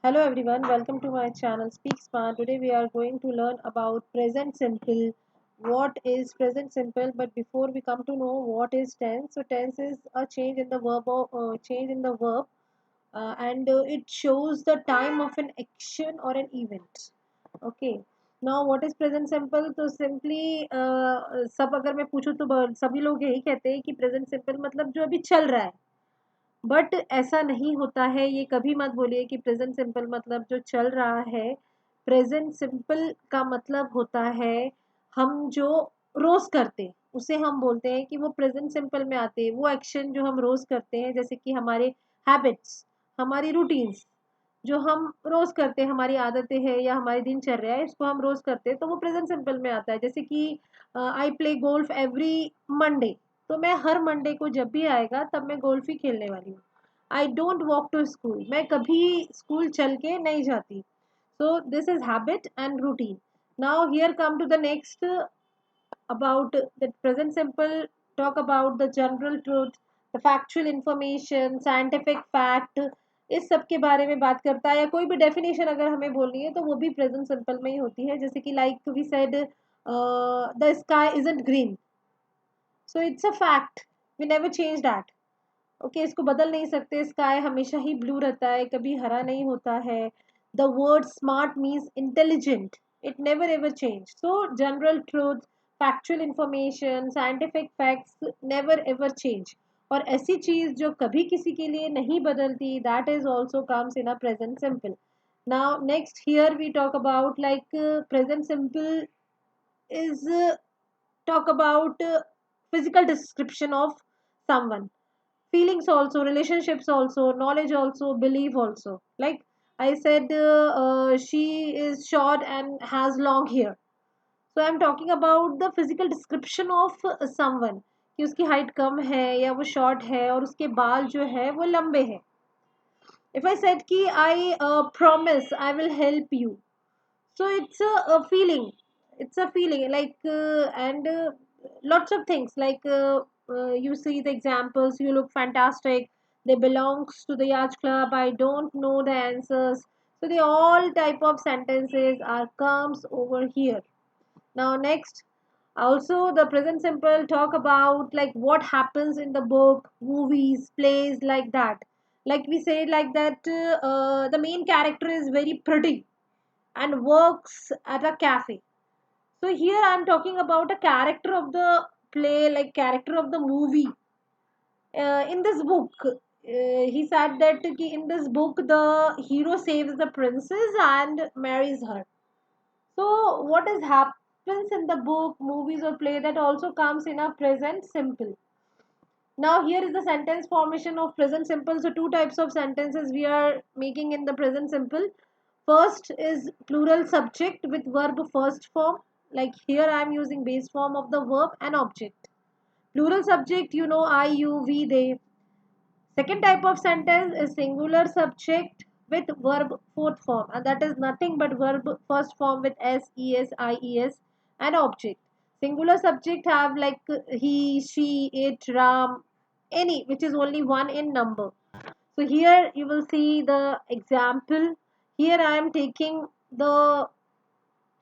Hello everyone, welcome to my channel Speak Smart. Today we are going to learn about present simple. What is present simple? But before we come to know what is tense, so tense is a change in the verb, and it shows the time of an action or an event. Okay. Now what is present simple? तो simply सब अगर मैं पूछूं तो सभी लोग यही कहते हैं कि present simple मतलब जो अभी चल रहा है. बट ऐसा नहीं होता है, ये कभी मत बोलिए कि प्रेजेंट सिंपल मतलब जो चल रहा है. प्रेजेंट सिंपल का मतलब होता है हम जो रोज करते हैं उसे हम बोलते हैं कि वो प्रेजेंट सिंपल में आते हैं. वो एक्शन जो हम रोज करते हैं जैसे कि हमारे हैबिट्स, हमारी रूटीन्स जो हम रोज करते हैं, हमारी आदतें हैं या हमारी दिनचर्या है, इसको हम रोज करते हैं तो वो प्रेजेंट सिंपल में आता है. जैसे कि I play golf every Monday, तो मैं हर मंडे को जब भी आएगा तब मैं गोल्फ ही खेलने वाली हूँ. I don't walk to school, मैं कभी स्कूल चल के नहीं जाती. So this is habit and routine. Now here come to the next about the present simple. Talk about the general truth, the factual information, scientific fact. इस सब के बारे में बात करता है, या कोई भी डेफिनेशन अगर हमें बोलनी है तो वो भी प्रेजेंट सिंपल में ही होती है. जैसे कि like we said the sky isn't green, so it's a fact, we never change that. Okay, इसको बदल नहीं सकते. स्काई हमेशा ही ब्लू रहता है, कभी हरा नहीं होता है. The word smart means intelligent, it never ever change. So general truth, factual information, scientific facts never ever change. और ऐसी चीज जो कभी किसी के लिए नहीं बदलती, that is also comes in a present simple. Now next here we talk about like present simple is talk about physical description of someone, feelings also, relationships also, knowledge also, belief also. Like I said, she is short and has long hair, so I'm talking about the physical description of someone, कि उसकी height कम है या वो short है और उसके बाल जो है वो लंबे हैं. इफ आई सेड कि I promise I will help you, so it's a feeling, it's a feeling like and lots of things like you see the examples, you look fantastic, they belongs to the yacht club, I don't know the answers. So the all type of sentences are comes over here. Now next, also the present simple talk about like what happens in the book, movies, plays, like that. Like we say like that, the main character is very pretty and works at a cafe. So here I'm talking about a character of the play, like character of the movie. In this book, he said that in this book the hero saves the princess and marries her. So what is happens in the book, movies or play, that also comes in a present simple. Now here is the sentence formation of present simple. So two types of sentences we are making in the present simple. First is plural subject with verb first form. Like here I am using base form of the verb and object. Plural subject, you know, I, you, we, they. Second type of sentence is singular subject with verb fourth form, and that is nothing but verb first form with s, es, ies, and object. Singular subject have like he, she, it, Ram, any which is only one in number. So here you will see the example. Here I am taking the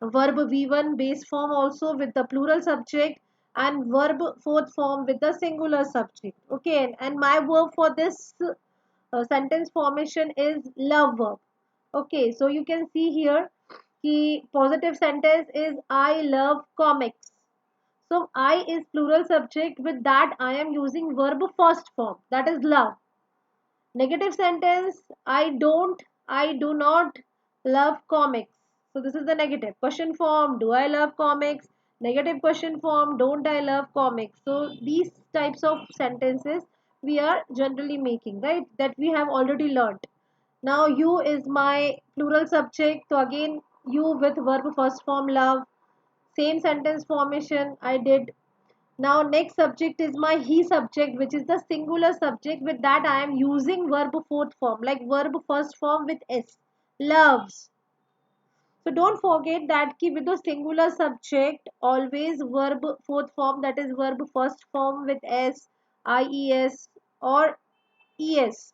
verb V1 base form also with the plural subject and verb fourth form with the singular subject. Okay, and my verb for this sentence formation is love verb. Okay, so you can see here the positive sentence is I love comics. So I is plural subject, with that I am using verb first form, that is love. Negative sentence, I do not love comics. So this is the negative. Question form, do I love comics? Negative question form, don't I love comics? So these types of sentences we are generally making, right? That we have already learnt. Now you is my plural subject. So again, you with verb first form love. Same sentence formation I did. Now next subject is my he subject, which is the singular subject. With that I am using verb fourth form, like verb first form with s, loves. So don't forget that ki with the singular subject always verb fourth form, that is verb first form with s, ies or es.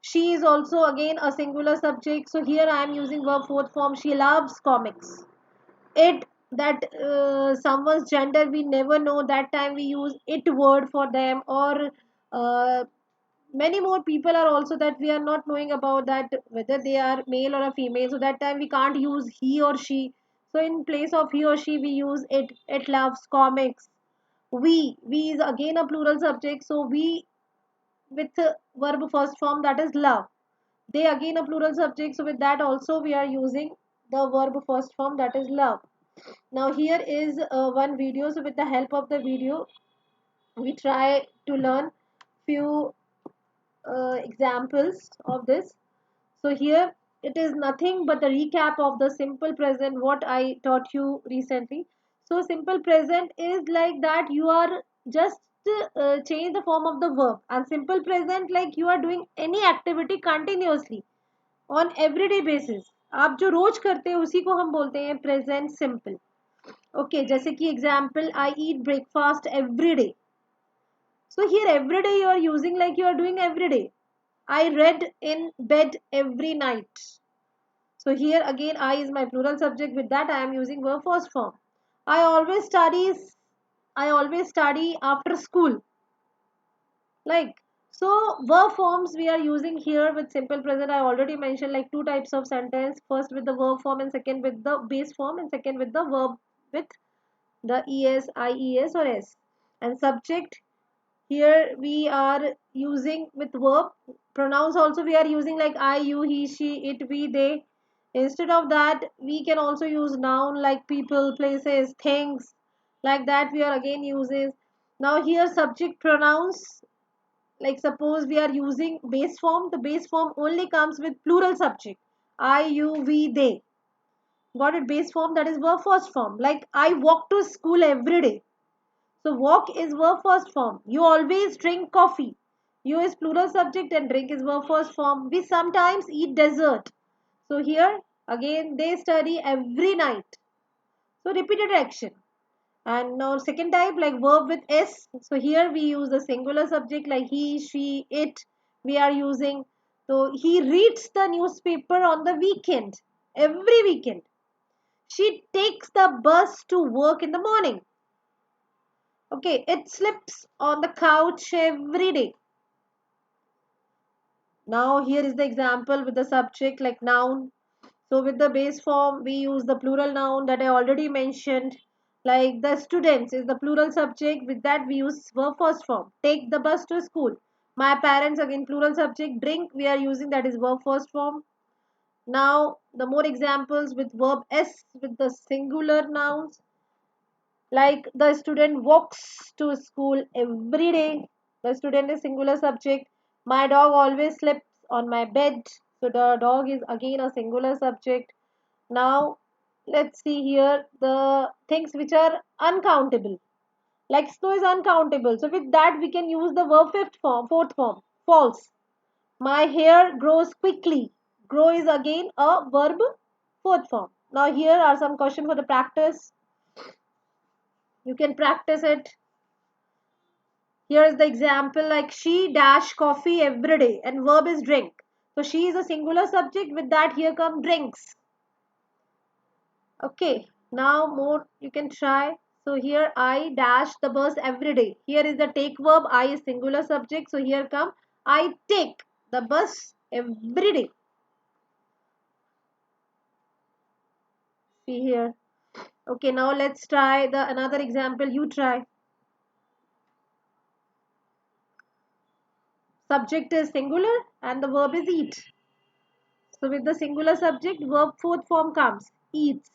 She is also again a singular subject, so here I am using verb fourth form. She loves comics. It, that someone's gender we never know, that time we use it word for them. Or uh, many more people are also that we are not knowing about that whether they are male or a female, so that time we can't use he or she. So in place of he or she we use it. It loves comics. We is again a plural subject, so we with verb first form, that is love. They again a plural subject, so with that also we are using the verb first form, that is love. Now here is one video, so with the help of the video we try to learn few examples of this. So here it is nothing but a recap of the simple present what I taught you recently. So simple present is like that you are just change the form of the verb, and simple present like you are doing any activity continuously on everyday basis. आप जो रोज करते हैं उसी को हम बोलते हैं present simple. Okay, जैसे कि example, I eat breakfast every day. So here every day you are using like you are doing every day. I read in bed every night. So here again I is my plural subject. With that I am using verb first form. I always studies. I always study after school. Like, so verb forms we are using here with simple present. I already mentioned like two types of sentence. First with the verb form and second with the base form, and second with the verb with the es, ies or s. And subject, here we are using with verb. Pronouns also we are using like I, you, he, she, it, we, they. Instead of that we can also use noun like people, places, things. Like that we are again using. Now here subject pronouns, like suppose we are using base form, the base form only comes with plural subject. I, you, we, they. Got it? Base form, that is verb first form. Like I walk to school every day. So walk is verb first form. You always drink coffee. You is plural subject and drink is verb first form. We sometimes eat dessert. So here again they study every night. So repeated action. And now second type like verb with s. So here we use the singular subject like he, she, it. We are using. So he reads the newspaper on the weekend. Every weekend. She takes the bus to work in the morning. Okay, it sleeps on the couch every day. Now here is the example with the subject like noun. So with the base form, we use the plural noun that I already mentioned. Like the students is the plural subject. With that we use verb first form. Take the bus to school. My parents again plural subject. Drink we are using, that is verb first form. Now the more examples with verb s with the singular nouns. Like the student walks to school every day. The student is singular subject. My dog always sleeps on my bed. So the dog is again a singular subject. Now let's see here the things which are uncountable. Like snow is uncountable. So with that we can use the verb fifth form, fourth form. False. My hair grows quickly. Grow is again a verb fourth form. Now here are some questions for the practice. You can practice it. Here is the example like she dash coffee every day and verb is drink. So she is a singular subject. With that here come drinks. Okay, now more you can try. So here I dash the bus every day. Here is the take verb. I is singular subject. So here come I take the bus every day. See here. Okay, now let's try the another example. You try. Subject is singular and the verb is eat. So with the singular subject, verb fourth form comes eats.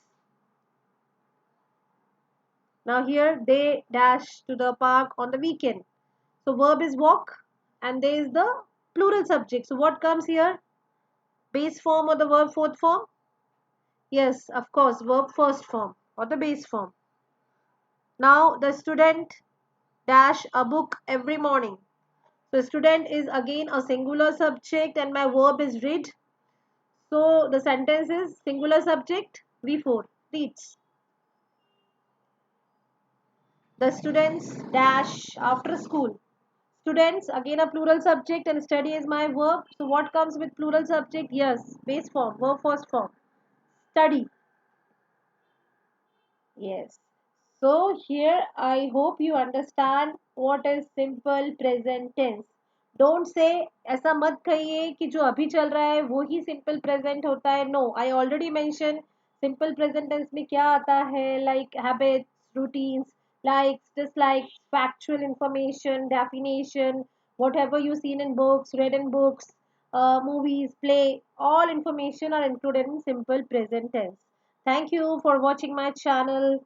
Now here they dash to the park on the weekend. So verb is walk and there is the plural subject. So what comes here? Base form or the verb fourth form? Yes, of course, verb first form or the base form. Now the student dash a book every morning. So student is again a singular subject and my verb is read. So the sentence is singular subject V4 reads. The students dash after school. Students, again a plural subject and study is my verb. So what comes with plural subject? Yes, base form, verb first form. Study. Yes. So here I hope you understand what is simple present tense. Don't say ऐसा मत कहिए कि जो अभी चल रहा है वो ही simple present होता है. No, I already mentioned simple present tense में क्या आता है, like habits, routines, likes, dislikes, factual information, definition, whatever you seen in books, read in books, movies, play, all information are included in simple present tense. Thank you for watching my channel.